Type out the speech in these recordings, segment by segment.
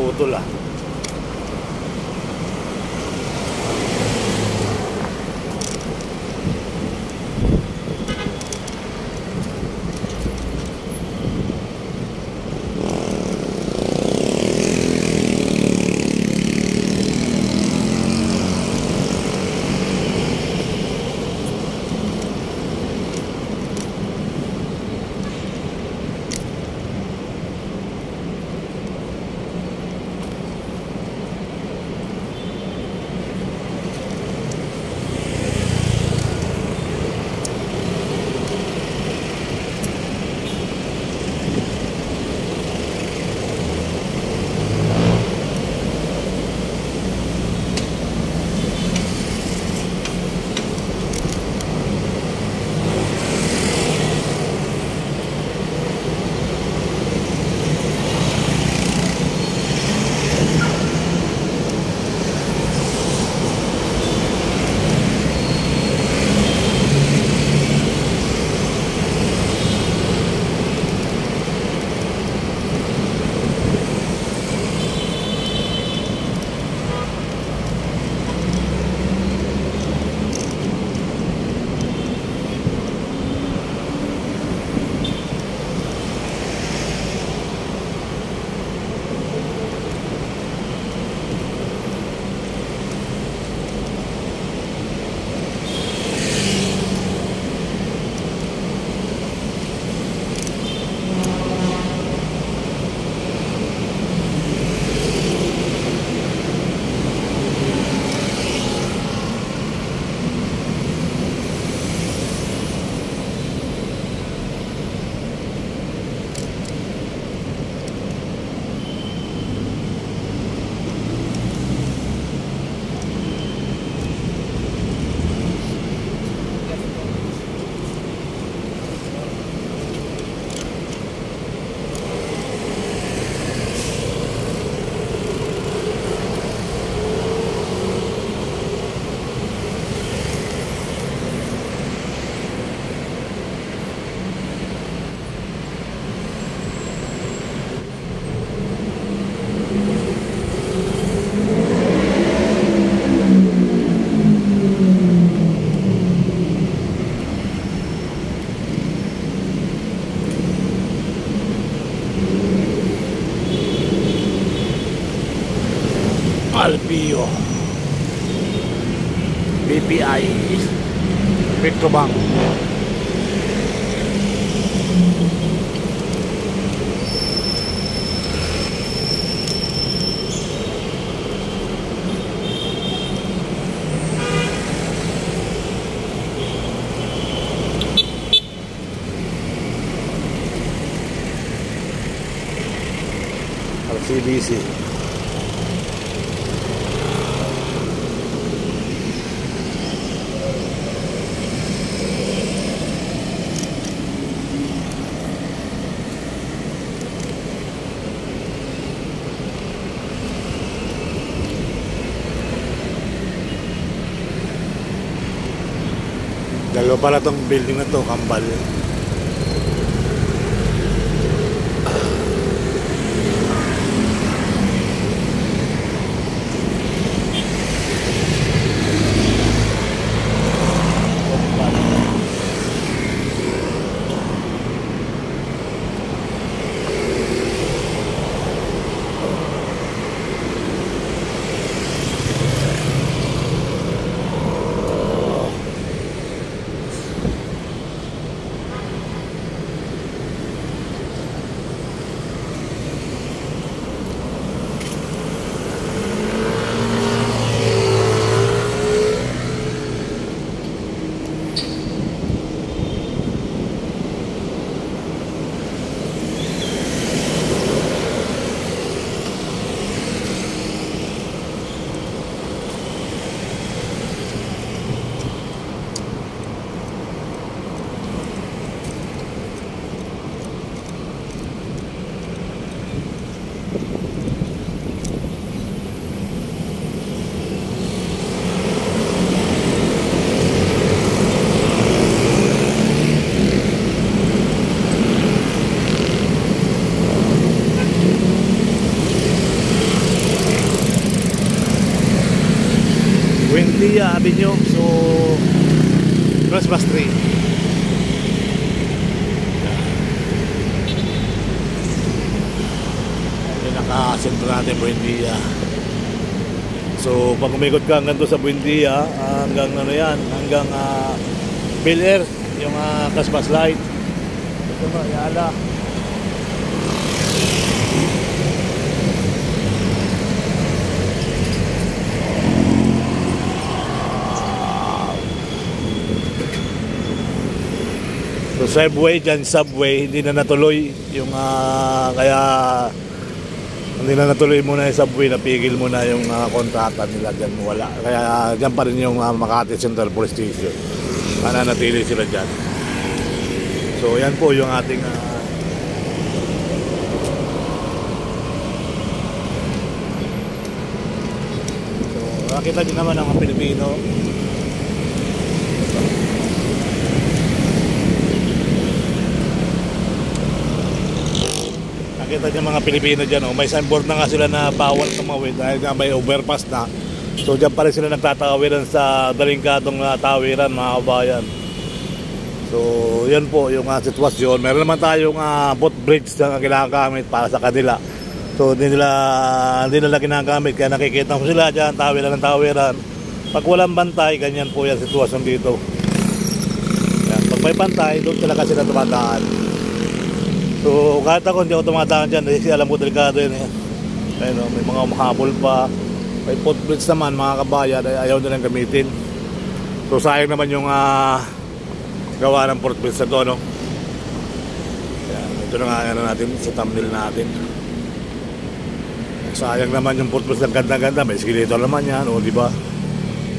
putol ah. Alpio BPI Petrobank. RCBC. Dalawa pala tong building na to, kambal. Christmas tree. Yan naka-sentro natin Buendia. So pag umikot ka hanggang doon sa Buendia, hanggang ano yan, hanggang Bel Air, yung Christmas light. Ito ba, Yala. So subway dyan, subway, hindi na natuloy yung kaya hindi na natuloy muna yung subway, napigil muna yung kontrata nila dyan, wala. Kaya dyan pa rin yung Makati Central Police Station. Nananatili sila dyan. So yan po yung ating so nakita nyo naman ang mga Pilipino. Nakita niyo mga Pilipino dyan, may signboard na nga sila na bawal tumawid dahil nga may overpass na. So dyan pa rin sila nagtatawiran sa dalingkatong tawiran, mga kabayan. So yan po yung sitwasyon. Meron naman tayong footbridge na ginagamit para sa kanila. So hindi nila ginagamit, kaya nakikita ko sila dyan, tawiran ng tawiran. Pag walang bantay, ganyan po yung sitwasyon dito. Yan. Pag may bantay, doon talaga sila tumadaan. So kahit ako hindi ako tumadaan dyan, kasi alam ko delikado yun. Ayun, may mga umahabol pa. May footbridge naman mga kabayan, ayaw nilang gamitin. So sayang naman yung gawa ng footbridge na to, no? Yan, ito na nga ano natin sa thumbnail natin. Sayang naman yung footbridge ng ganda-ganda, may escalator naman yan, o diba?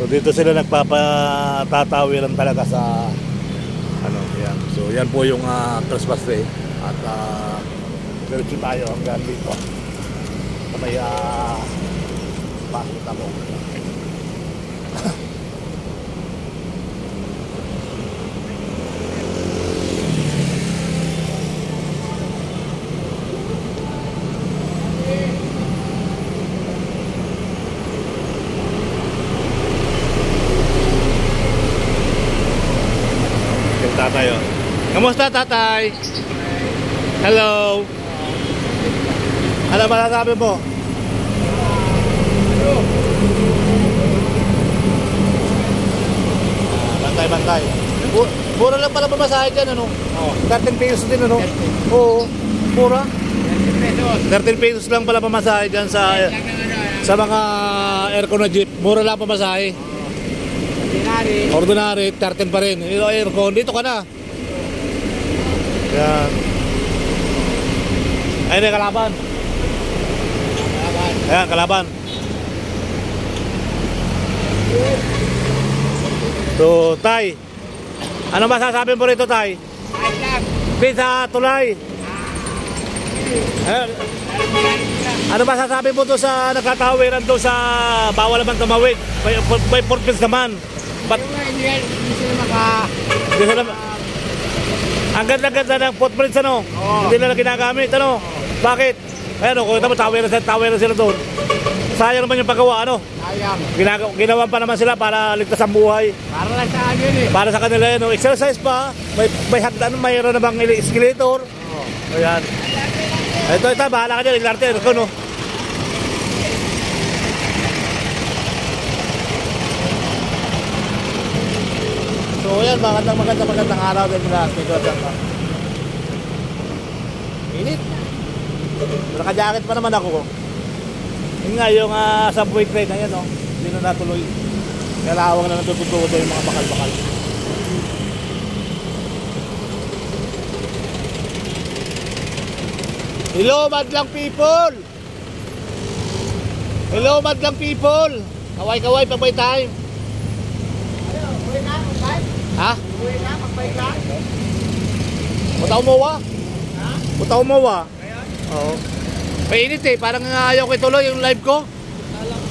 So dito sila nagpapatatawiran talaga sa ano, yan. So yan po yung Christmas Day. At diretso tayo hanggang dito sa may pakita mo. Yung tatay, oh. Kamusta, tatay? Hello. Ano ba nasabi mo? Bantay. Mura lang pala pamasahe dyan, ano? 13 pesos din, ano? Oo, mura. 13 pesos lang pala pamasahe dyan sa mga aircon na jeep. Mura lang pamasahe. Ordinary, 13 pa rin. Aircon, dito ka na. Yan. Ayun yung kalaban. Ayan, kalaban. So, Tay, ano masasabi mo rito, Tay? Please, sa tulay. Ano masasabi mo doon sa nagkatawiran doon sa bawal naman tumawid? May purpose naman. Hindi sila ang ganda-ganda ng footprints, ano? Hindi nila ginagamit, ano? Bakit? Ayan, kung ito mo, tawiran sila doon. Sayang naman yung paggawa, ano? sayang. Ginawan pa naman sila para ligtas ang buhay. Para lang sa akin eh. Para sa kanila yun, no? Exercise pa. May hagdan, mayroon na bang escalator. Ayan. Ito, bahala ka dyan, ilarte. Ito, no? So yan, magandang araw din nila. Init. Naka-jacket pa naman ako. Yun nga, yung subway train na yan, no? Hindi na natuloy. Kalawang na natututo yung mga bakal-bakal. Hello, madlang people! Hello, madlang people! Kaway-kaway, pabay time. Uwi na, magbay? Ha? Uwi na, magbay ka? Butaw mo wa? Ha? Butaw mo wa? Ngayon? Oo. Mainit eh, parang ayaw ko ituloy yung live ko. Kala ko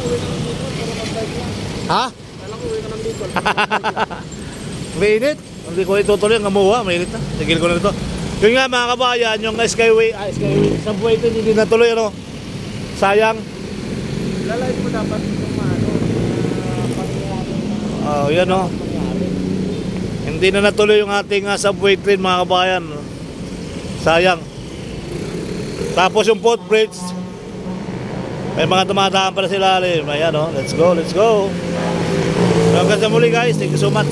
uwi na ng dito, pero magbay ka. Ha? Kala ko uwi na ng dito. Mainit. Hindi ko itutuloy ang amuha, mainit na. Tigil ko na ito. Yun nga mga kabayan, yung Skyway, subway ito hindi natuloy, ano? Sayang. Lalay mo dapat yung ano, Oh, yan oh. Hindi na natuloy yung ating subway train mga kabayan. Sayang. Tapos yung footbridge, may mga dumadaan pala sila. Ayan, oh. Let's go, let's go. So hanggang sa muli guys, thank you so much.